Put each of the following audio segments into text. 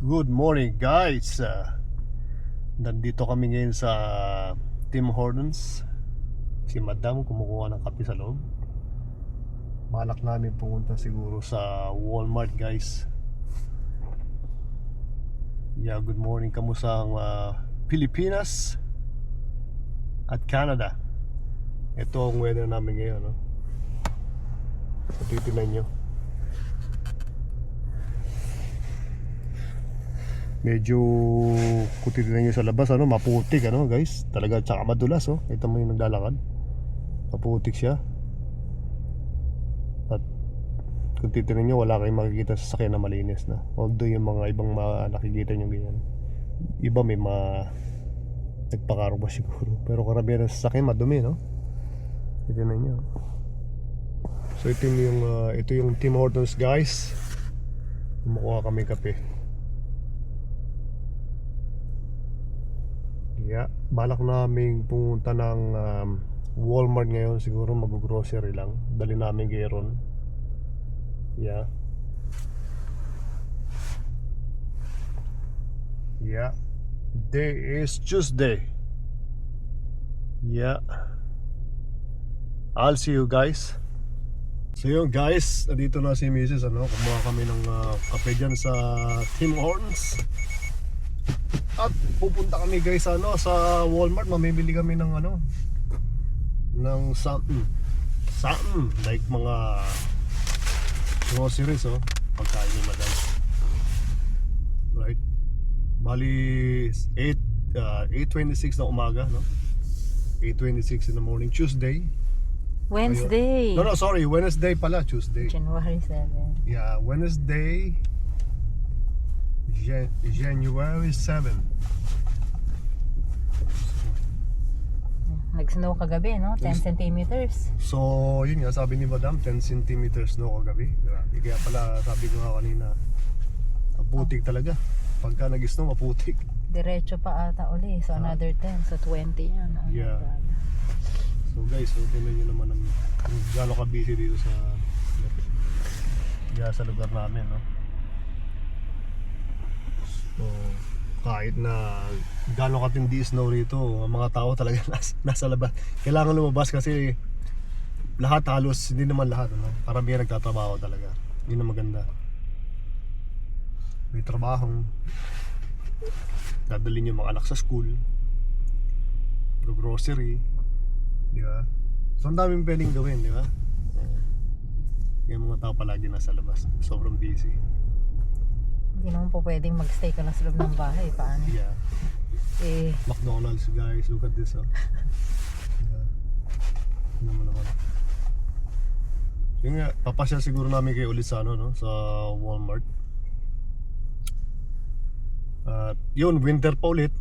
Good morning guys. Nandito kami ngayon sa Tim Hortons. Si Madam kumukuha ng kape sa loob. Balak namin pumunta siguro sa Walmart guys. Yeah, good morning. Kamusta ang Pilipinas at Canada? Ito ang weather namin ngayon, no? So titignan nyo. Medyo kung titignan nyo sa labas, maputik, guys. Talaga, tsaka madulas, Ito mo yung naglalakad. Maputik siya. At kung titignan nyo, wala kayong makikita sa sakyan na malinis na. Although yung mga ibang nakikita nyo ganyan, iba may nagpakarwa siguro. Pero karamihan sa sakyan madumi, no? Titignan nyo. So ito yung Tim Hortons guys. Kumukuha kami kape. Yeah, balak namin pumunta ng Walmart ngayon. Siguro mag-grocery lang. Dali namin gayron. Yeah. Yeah. Today is Tuesday. Yeah. I'll see you guys. So yun guys, nandito na si Mrs. Kumuha kami ng kape dyan sa Tim Hortons. At pupunta kami guys sa Walmart. Mamimili kami ng ng something like mga groceries, pagkain ni Madam. Right? Bali 8:26 na umaga, 8:26 in the morning, Tuesday. Wednesday. No, sorry, Wednesday pala, Tuesday. January 7. Yeah, Wednesday, January 7. Nag-snow kagabi, no? 10 centimeters. So, yun nga, sabi ni Madam, 10 centimeters snow kagabi. Grabe. Kaya pala, sabi ko nga kanina, maputik talaga. Pagka nag-snow, maputik. Diretso pa ata uli. So, another 10. So, 20 yan. Oh, Yeah. So guys, tingnan nyo naman kung gaano ka-busy dito sa lugar namin, no? So, kahit na gaano katindi snow rito, ang mga tao talaga nasa labas. Kailangan lumabas kasi lahat halos, hindi naman lahat, karamihan nagtatrabaho talaga. Yun ang maganda. May trabaho, dadalhin yung mga anak sa school, grocery, di ba? So ang daming pwedeng gawin, di ba? Yung mga tao palagi nasa labas, sobrang busy. Hindi naman po pwedeng mag-stay ka lang sa loob ng bahay. Paano? Yeah. McDonald's guys, look at this, Yeah. Ano naman. Yung nga, papasyal siguro namin kayo ulit sa sa Walmart. At yun, winter pa ulit.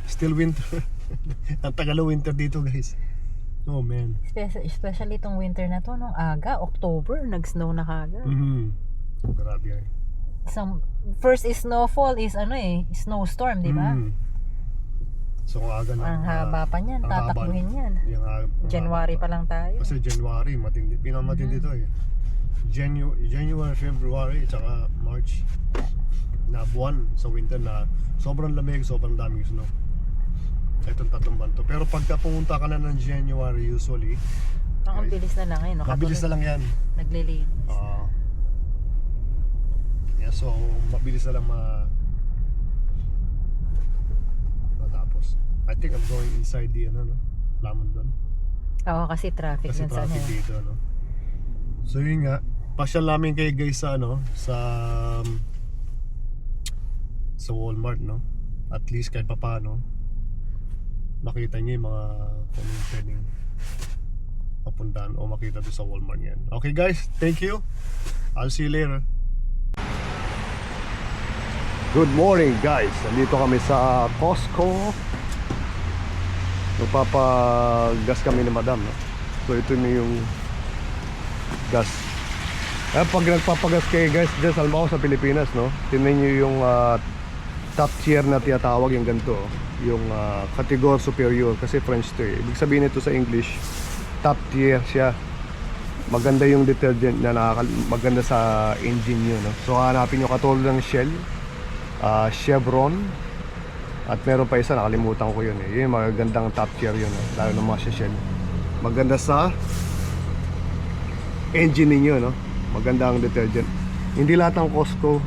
Still winter. Ang tagal ng winter dito guys. Oh man. Especially itong winter na to, nung aga, October, nag-snow na kagad. Grabe yan. First is snowfall is snowstorm, di ba? So ang aga na. Ang haba pa niyan, tatakbuhin yan. January pa lang tayo. Kasi January, matindi. Pinakamatindi to eh. January, February, tsaka March. Na buwan sa winter na sobrang lamig, sobrang daming snow. Itong tatlong buwan to. Pero pagka pumunta ka na ng January usually, ang bilis na lang eh. mabilis na lang yan. Naglilinis. Yeah, so mabilis na lang matapos. I think I'm going inside the Lamon doon. Oo, kasi traffic Kasi dun sa traffic dito, So yun nga, pasyal namin kayo guys sa Walmart, At least kahit papaano makita niyo yung mga kung pwedeng papuntahan o makita doon sa Walmart yan. Okay guys, thank you. I'll see you later. Good morning guys. Nandito kami sa Costco. Magpapagas kami ni Madam, So ito na yung gas. Pag nagpapagas kayo guys dyan sa Pilipinas, tingnan nyo yung top tier na tinatawag yung ganito, yung category superior, kasi French to eh. Ibig sabihin nito sa English, top tier siya. maganda yung detergent na maganda sa engine nyo, no? So hanapin nyo katulad ng Shell, Chevron. At meron pa isa, nakalimutan ko yun eh. Yun yung magagandang top tier yun eh. Lalo ng mga Shell. Maganda sa engine ninyo, no? Maganda ang detergent. Hindi lahat ng Costco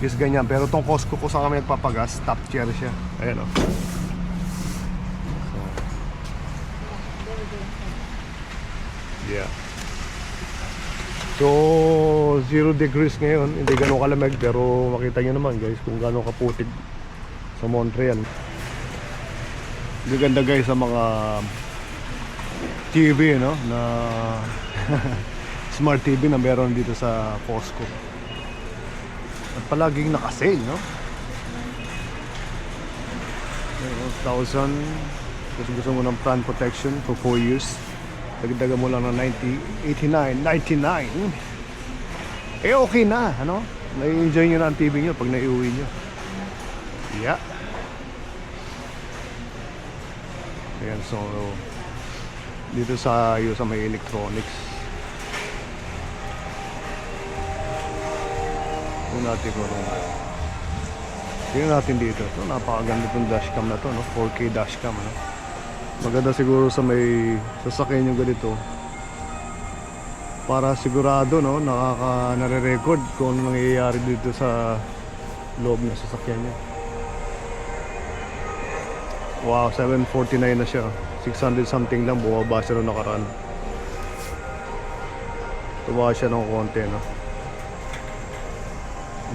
is ganyan. Pero tong Costco ko sa kami nagpapagas, top tier siya. Ayan o. So, yeah. So, 0 degrees ngayon. Hindi ganun kalamig. Pero makita nyo naman guys kung gano'ng kaputig sa Montreal. Ganda guys sa mga TV, no? Na smart TV na meron dito sa Costco. At palaging naka-sale, no? 1,000. Kasi gusto mo ng brand protection for 4 years. Dagdagan mo lang ng 89.99. Eh okay na, ano? Na-enjoy nyo na ang TV nyo pag naiuwi nyo. Yeah. Ayan, so dito sa may electronics. Tingnan natin dito. Ito, napakaganda itong dashcam na to, no? 4K dashcam, ano? Maganda siguro sa may sasakyan yung ganito. Para sigurado, no? Nare-record kung ano nangyayari dito sa loob ng sasakyan niya. Wow, 749 na siya. 600 something lang, bumaba siya nung nakaraan. Tumawa siya ng konti, no?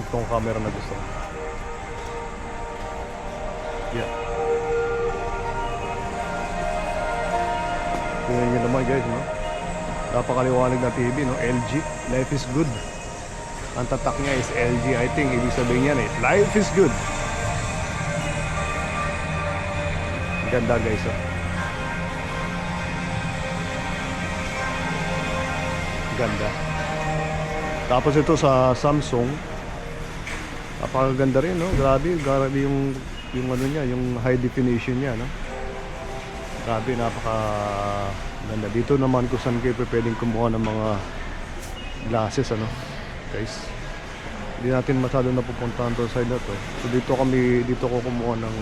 Itong camera na gusto ko. Yeah. Tingnan nyo naman guys, no? Napakaliwanag na TV, no? LG, life is good. Ang tatak niya is LG. I think ibig sabihin yan eh, life is good. Ganda guys, oh. Ganda. Tapos ito sa Samsung, napakaganda rin, no? Grabe yung ano niya, yung high definition niya, no? Grabe, napakaganda. Dito naman kung saan kayo pwedeng kumuha ng mga glasses, ano? Guys, hindi natin masyado napupuntahan to side na to. So dito ko kumuha ng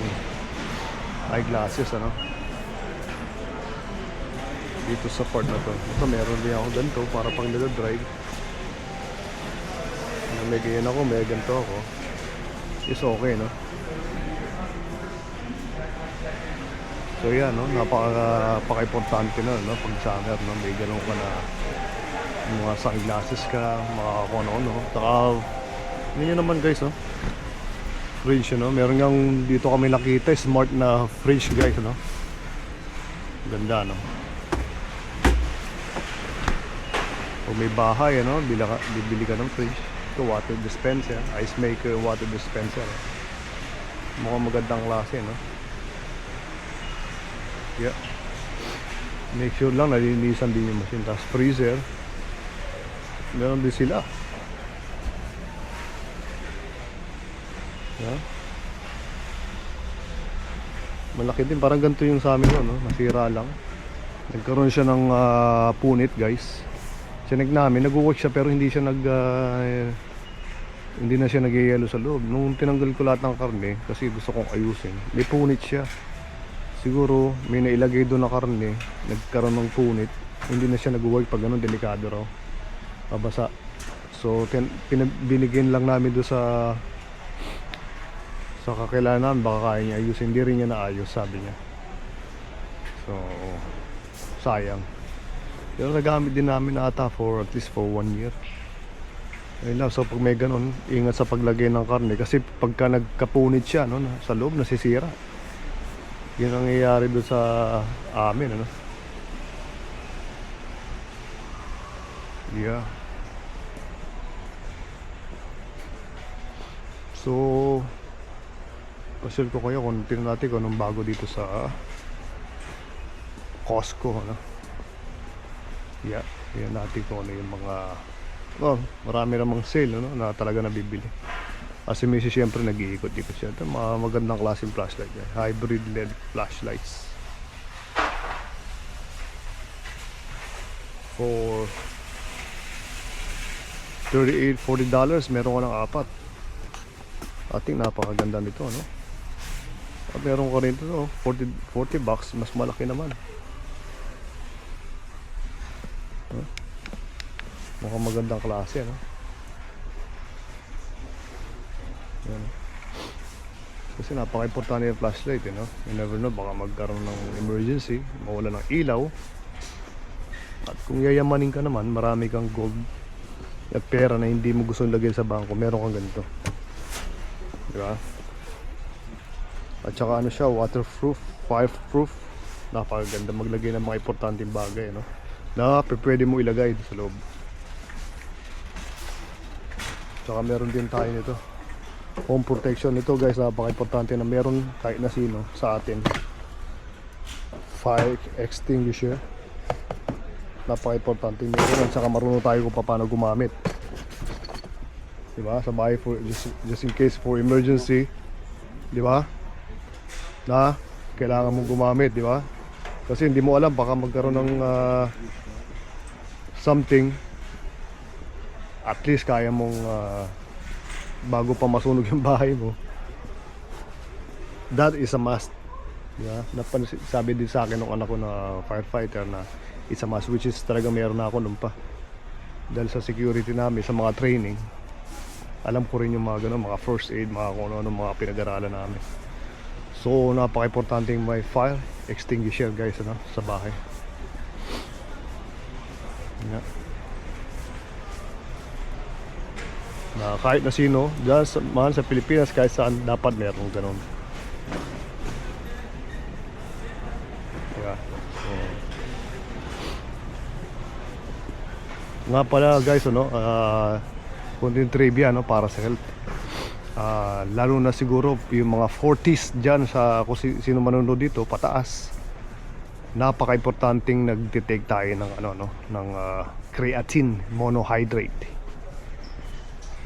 eyeglasses, ano? Dito sa part na to. Ito meron din ako ganito para pang nag-drive. May ganyan ako, may ganito ako. Is okay, no? So yan, no? Napaka-importante na, no? Pag summer, no? May ganun ka na mga sunglasses ka, makakakuha na, no? Saka yun naman guys, no? Fridge, no? Meron yung dito kami nakita, smart na fridge guys, no? Ganda, no? Kung may bahay, ano, bibili ka ng fridge. Ito, water dispenser, ice maker, water dispenser. Mukhang magandang klase, no? Yeah. Make sure lang nalinisan din yung machine. Tapos freezer, meron din sila. Yeah. Malaki din, parang ganito yung sa amin, no? Nasira lang. Nagkaroon siya ng punit, guys. Sinig namin, nag-work siya pero hindi siya hindi na siya nag-yelo sa loob. Nung tinanggal ko lahat ng karne kasi gusto kong ayusin, may punit siya. Siguro may nailagay doon na karne, nagkaroon ng punit, hindi na siya nag-work pag ganun, delikado raw, mabasa. So binigyan lang namin doon sa kakailangan, baka kaya niya ayusin. Hindi rin niya naayos, sabi niya. So sayang. Pero nagamit din namin ata for at least for 1 year. Ayun lang, so pag may ganun, ingat sa paglagay ng karne kasi pagka nagkapunit siya, no, sa loob nasisira. Yun ang nangyayari doon sa amin, ano. Yeah. So pasyal ko kayo kung tingnan natin kung anong bago dito sa Costco, ano. Yeah, tingnan natin kung ano yung mga marami namang sale, ano, na talaga nabibili. Kasi Missy siyempre nag-iikot-ikot siya. Ito mga magandang klaseng flashlight, hybrid LED flashlights for $38-40 meron ko ng apat. Ating napakaganda nito, no? At meron ko rin ito, no? 40 bucks, mas malaki naman. Mukhang magandang klase, no? Yan. Kasi napaka-importante yung flashlight, no? You never know, baka magkaroon ng emergency, mawala ng ilaw. At kung yayamanin ka naman, marami kang gold at pera na hindi mo gusto lagay sa bangko, meron kang ganito. Di ba? At saka ano siya, waterproof, fireproof. Napakaganda maglagay ng mga importanteng bagay, no? Na pwede mo ilagay sa loob. Tsaka meron din tayo nito, home protection. Nito guys, napaka-importante na meron kahit na sino sa atin. Fire extinguisher. Napaka-importante meron. At saka marunong tayo kung paano gumamit. Diba? Sa bahay, for, just in case for emergency. Diba? Na kailangan mong gumamit, diba? Kasi hindi mo alam, baka magkaroon ng something. At least kaya mong bago pa masunog yung bahay mo. That is a must. Yeah? Sabi din sa akin ng anak ko na firefighter na it's a must, which is talaga meron na ako nung pa. Dahil sa security namin, sa mga training, alam ko rin yung mga ganun, mga first aid, mga kung ano, mga pinag-aralan namin. So napaka-importante yung may fire extinguisher guys, ano, sa bahay. Yeah. Na kahit na sino dyan sa Pilipinas, kahit saan, dapat meron ganun. Yeah. So, nga pala guys, ano, kunting trivia, no, para sa health. Lalo na siguro yung mga 40s dyan sa kung sino manonood dito pataas, napaka-importanting nagtitake tayo ng ano, no, ng creatine monohydrate.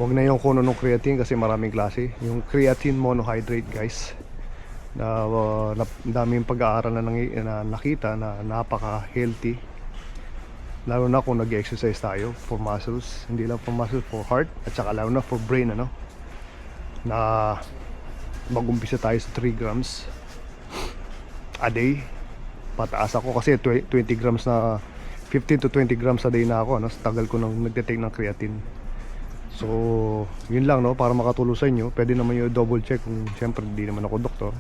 Huwag na yung kuno ng creatine kasi maraming klase. Yung creatine monohydrate guys, na daming pag-aaral na nakita na napaka-healthy. Lalo na kung nag-exercise tayo for muscles, hindi lang for muscles, for heart, at saka lalo na for brain, ano, na mag-umpisa tayo sa 3 grams a day. Pataas ako kasi 20 grams na 15 to 20 grams a day na ako, no? Tagal ko nang nagte-take ng creatine. So yun lang, no, para makatulong sa inyo. Pwede naman yung double check kung siyempre hindi naman ako doktor.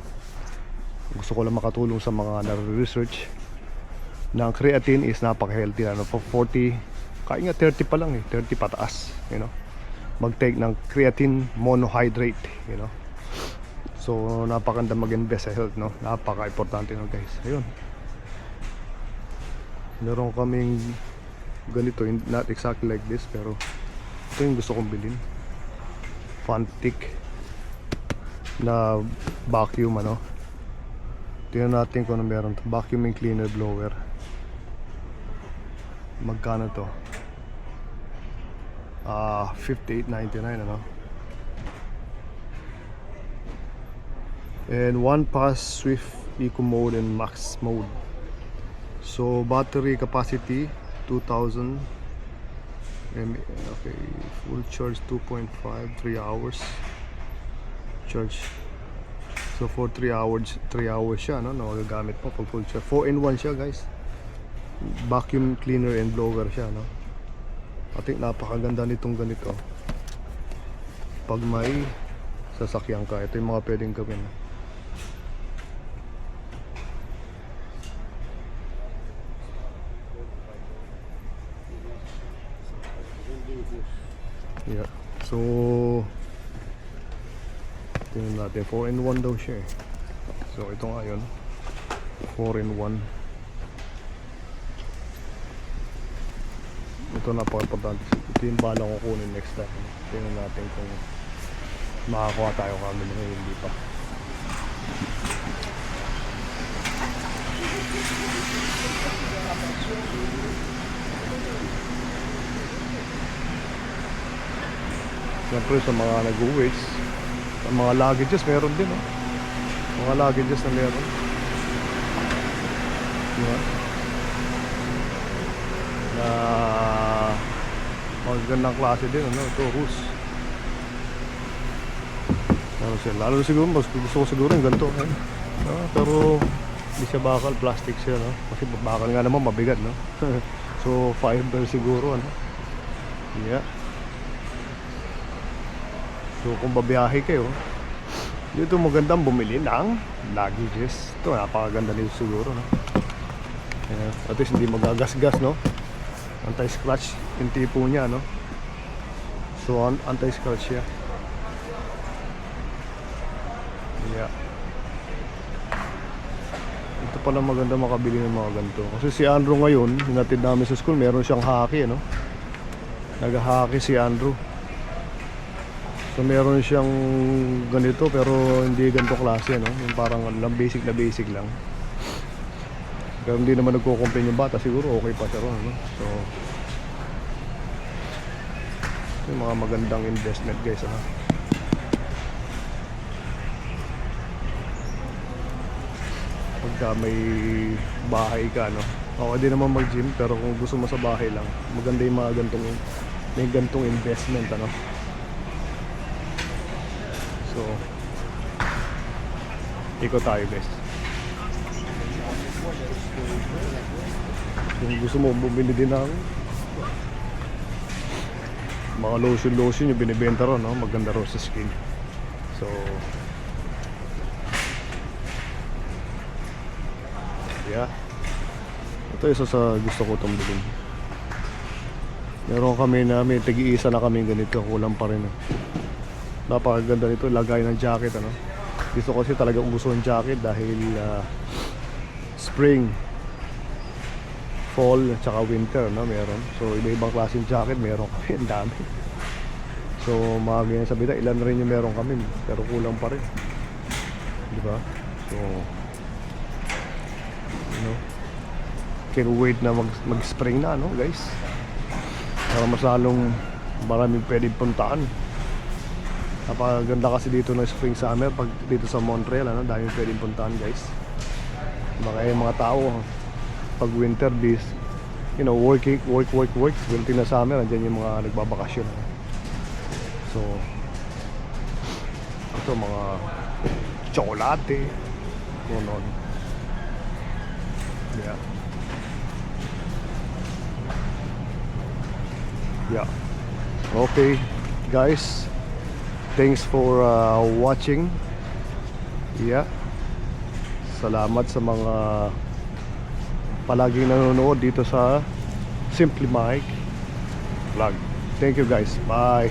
Gusto ko lang makatulong sa mga nare-research na ang creatine is napaka-healthy, ano, for 40, kaya nga 30 pa lang 30 pataas, you know, mag-take ng creatine monohydrate, you know. So napakaganda mag-invest sa health, no, napaka-importante, no guys. Ayun, meron kaming ganito, not exactly like this, pero ito yung gusto kong bilhin. Fantic na vacuum, ano. Tingnan natin kung ano meron to. Vacuuming cleaner blower. Magkano to? 58.99, ano. And one pass Swift Eco mode and Max mode. So battery capacity 2000 mAh. Okay, full charge 2.5, 3 hours charge. So for 3 hours siya, no, gagamit mo pag full charge. 4-in-1 siya guys. Vacuum cleaner and blower siya, no. I think napakaganda nitong ganito pag may sasakyan ka. Ito yung mga pwedeng gawin. Yeah. So tingnan natin, 4-in-1 daw siya eh. So ito nga yun, 4-in-1. Ito napaka-importante. Ito yung balang ko kunin next time. Tingnan natin kung makakuha tayo kami nung hindi pa. Siyempre sa mga nag-weights, sa mga luggages meron din, oh. Mga luggages na meron. Diba? Na magandang klase din, ano, ito, Rus. Ano siya, lalo siguro, mas gusto ko siguro yung ganito. Pero hindi siya bakal, plastic siya, no? Kasi bakal nga naman mabigat, no? So fiber siguro, ano? Yeah. So kung babiyahe kayo, dito magandang bumili ng luggages. Ito, napakaganda nito siguro, no? Yeah. At least hindi magagasgas, no? Anti-scratch yung tipo niya, no? So anti-scratch siya. Yeah. Ito pala maganda makabili ng mga ganito. Kasi si Andrew ngayon, hinatid namin sa school, meron siyang hockey, no? Nag-hockey si Andrew. So meron siyang ganito pero hindi ganito klase, no? Yung parang lang basic lang. Pero hindi naman nagko-complain yung bata, siguro okay pa siya ron, no? So ito yung mga magandang investment, guys, ano? Pagka may bahay ka, no? Okay din naman mag-gym, pero kung gusto mo sa bahay lang, maganda yung mga gantong, may gantong investment, ano? So ikot tayo, guys. Kung gusto mo bumili din ng mga lotion yung binibenta ron, no? Maganda ron sa skin. So yeah, ito isa sa gusto ko itong bilhin. Meron kami na may tigi-isa na kami ganito, kulang pa rin, napakaganda nito, lagay ng jacket, ano. Gusto ko kasi talagang gusto ng jacket dahil spring, fall, at saka winter, no, meron. So iba-ibang klaseng jacket meron kami, ang dami. So mga ganyan sabi na, ilan rin yung meron kami, pero kulang pa rin, di ba? So you know, can't wait na mag-spring na, no, guys, para mas lalong maraming pwedeng puntaan. Napakaganda kasi dito ng spring summer pag dito sa Montreal, ano, dahil pwedeng puntahan, guys. Mga mga tao pag winter this, you know, work. Winter na summer, andyan yung mga nagbabakasyon. So ito mga tsokolate, gano'n. Yeah. Yeah. Okay, guys. Thanks for watching. Yeah. Salamat sa mga palaging nanonood dito sa Simply Mike Vlog. Thank you, guys. Bye.